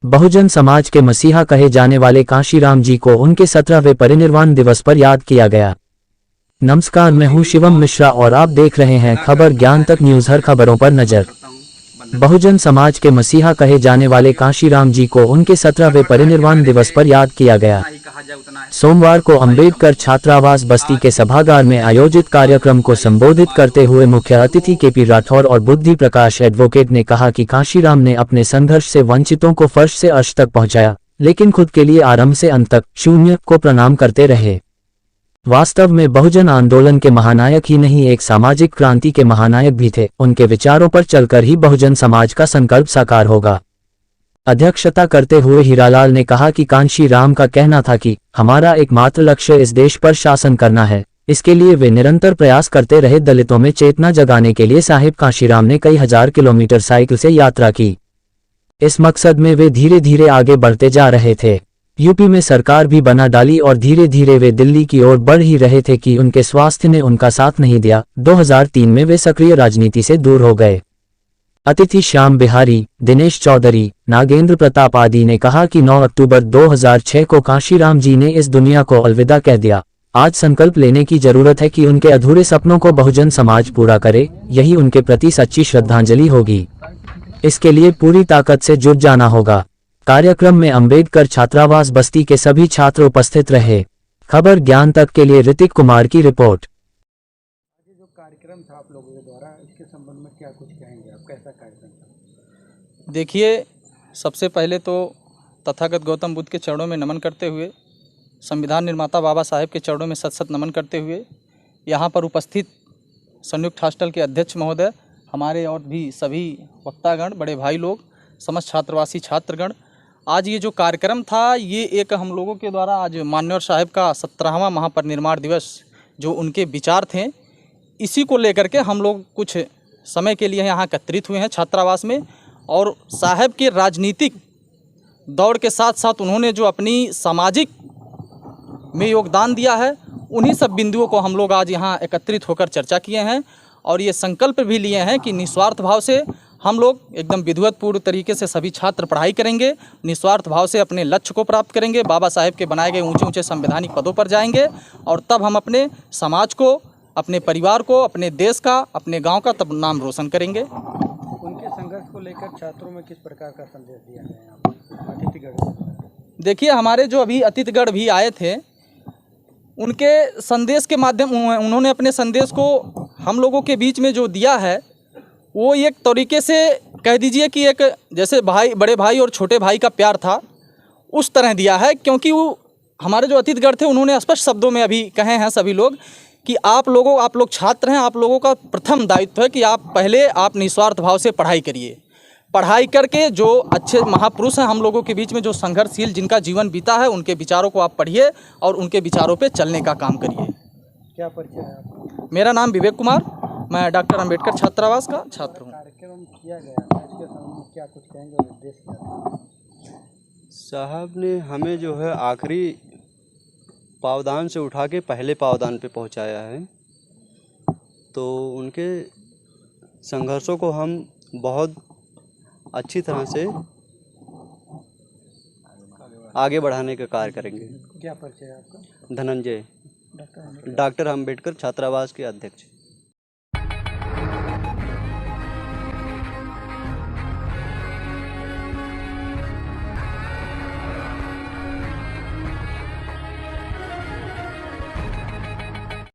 बहुजन समाज के मसीहा कहे जाने वाले कांशीराम जी को उनके 17वें परिनिर्वाण दिवस पर याद किया गया। नमस्कार, मैं हूं शिवम मिश्रा और आप देख रहे हैं खबर ज्ञान तक न्यूज। हर खबरों पर नजर। बहुजन समाज के मसीहा कहे जाने वाले कांशीराम जी को उनके 17वें परिनिर्वाण दिवस पर याद किया गया। सोमवार को अंबेडकर छात्रावास बस्ती के सभागार में आयोजित कार्यक्रम को संबोधित करते हुए मुख्य अतिथि केपी राठौर और बुद्धि प्रकाश एडवोकेट ने कहा कि कांशीराम ने अपने संघर्ष से वंचितों को फर्श से अर्श तक पहुंचाया, लेकिन खुद के लिए आरंभ से अंत तक शून्य को प्रणाम करते रहे। वास्तव में बहुजन आंदोलन के महानायक ही नहीं, एक सामाजिक क्रांति के महानायक भी थे। उनके विचारों पर चलकर ही बहुजन समाज का संकल्प साकार होगा। अध्यक्षता करते हुए हीरालाल ने कहा कि कांशीराम का कहना था कि हमारा एकमात्र लक्ष्य इस देश पर शासन करना है। इसके लिए वे निरंतर प्रयास करते रहे। दलितों में चेतना जगाने के लिए साहिब कांशीराम ने कई हजार किलोमीटर साइकिल से यात्रा की। इस मकसद में वे धीरे धीरे आगे बढ़ते जा रहे थे। यूपी में सरकार भी बना डाली और धीरे धीरे वे दिल्ली की ओर बढ़ ही रहे थे कि उनके स्वास्थ्य ने उनका साथ नहीं दिया। 2003 में वे सक्रिय राजनीति से दूर हो गए। अतिथि श्याम बिहारी, दिनेश चौधरी, नागेंद्र प्रताप आदि ने कहा कि 9 अक्टूबर 2006 को कांशीराम जी ने इस दुनिया को अलविदा कह दिया। आज संकल्प लेने की जरूरत है कि उनके अधूरे सपनों को बहुजन समाज पूरा करे। यही उनके प्रति सच्ची श्रद्धांजलि होगी। इसके लिए पूरी ताकत से जुट जाना होगा। कार्यक्रम में अंबेडकर छात्रावास बस्ती के सभी छात्र उपस्थित रहे। खबर ज्ञान तक के लिए ऋतिक कुमार की रिपोर्ट। जो कार्यक्रम था आप लोगों के द्वारा, इसके संबंध में क्या कुछ कहेंगे आप? कैसा कार्यक्रम था? देखिए, सबसे पहले तो तथागत गौतम बुद्ध के चरणों में नमन करते हुए, संविधान निर्माता बाबा साहेब के चरणों में सत नमन करते हुए, यहाँ पर उपस्थित संयुक्त हॉस्टल के अध्यक्ष महोदय, हमारे और भी सभी वक्तागण, बड़े भाई लोग, समस्त छात्रवासी छात्रगण, आज ये जो कार्यक्रम था, ये एक हम लोगों के द्वारा आज मान्यवर साहेब का 17वां महापरिनिर्वाण दिवस, जो उनके विचार थे, इसी को लेकर के हम लोग कुछ समय के लिए यहाँ एकत्रित हुए हैं छात्रावास में। और साहब के राजनीतिक दौड़ के साथ साथ उन्होंने जो अपनी सामाजिक में योगदान दिया है, उन्हीं सब बिंदुओं को हम लोग आज यहाँ एकत्रित होकर चर्चा किए हैं। और ये संकल्प भी लिए हैं कि निस्वार्थ भाव से हम लोग एकदम विधिवतपूर्ण तरीके से सभी छात्र पढ़ाई करेंगे, निस्वार्थ भाव से अपने लक्ष्य को प्राप्त करेंगे, बाबा साहेब के बनाए गए ऊंचे ऊंचे संवैधानिक पदों पर जाएंगे, और तब हम अपने समाज को, अपने परिवार को, अपने देश का, अपने गांव का तब नाम रोशन करेंगे। उनके संघर्ष को लेकर छात्रों में किस प्रकार का संदेश दिया गया अतिथिगढ़? देखिए, हमारे जो अभी अतिथिगढ़ भी आए थे, उनके संदेश के माध्यम उन्होंने अपने संदेश को हम लोगों के बीच में जो दिया है, वो एक तरीके से कह दीजिए कि एक जैसे भाई, बड़े भाई और छोटे भाई का प्यार था, उस तरह दिया है। क्योंकि वो हमारे जो अतिथिगढ़ थे, उन्होंने स्पष्ट शब्दों में अभी कहे हैं सभी लोग कि आप लोग छात्र हैं, आप लोगों का प्रथम दायित्व है कि आप निस्वार्थ भाव से पढ़ाई करिए। पढ़ाई करके जो अच्छे महापुरुष हैं हम लोगों के बीच में, जो संघर्षशील जिनका जीवन बीता है, उनके विचारों को आप पढ़िए और उनके विचारों पे चलने का काम करिए। क्या परिचय है आपका? मेरा नाम विवेक कुमार, मैं डॉक्टर अंबेडकर छात्रावास का छात्र हूँ। कार्यक्रम किया गया था, इसके संबंध में क्या कुछ कहेंगे और उद्देश्य क्या था? साहब ने हमें जो है आखिरी पावदान से उठा के पहले पावदान पे पहुंचाया है, तो उनके संघर्षों को हम बहुत अच्छी तरह से आगे बढ़ाने का कार्य करेंगे। क्या परिचय है आपका? धनंजय, डॉक्टर अंबेडकर छात्रावास के अध्यक्ष।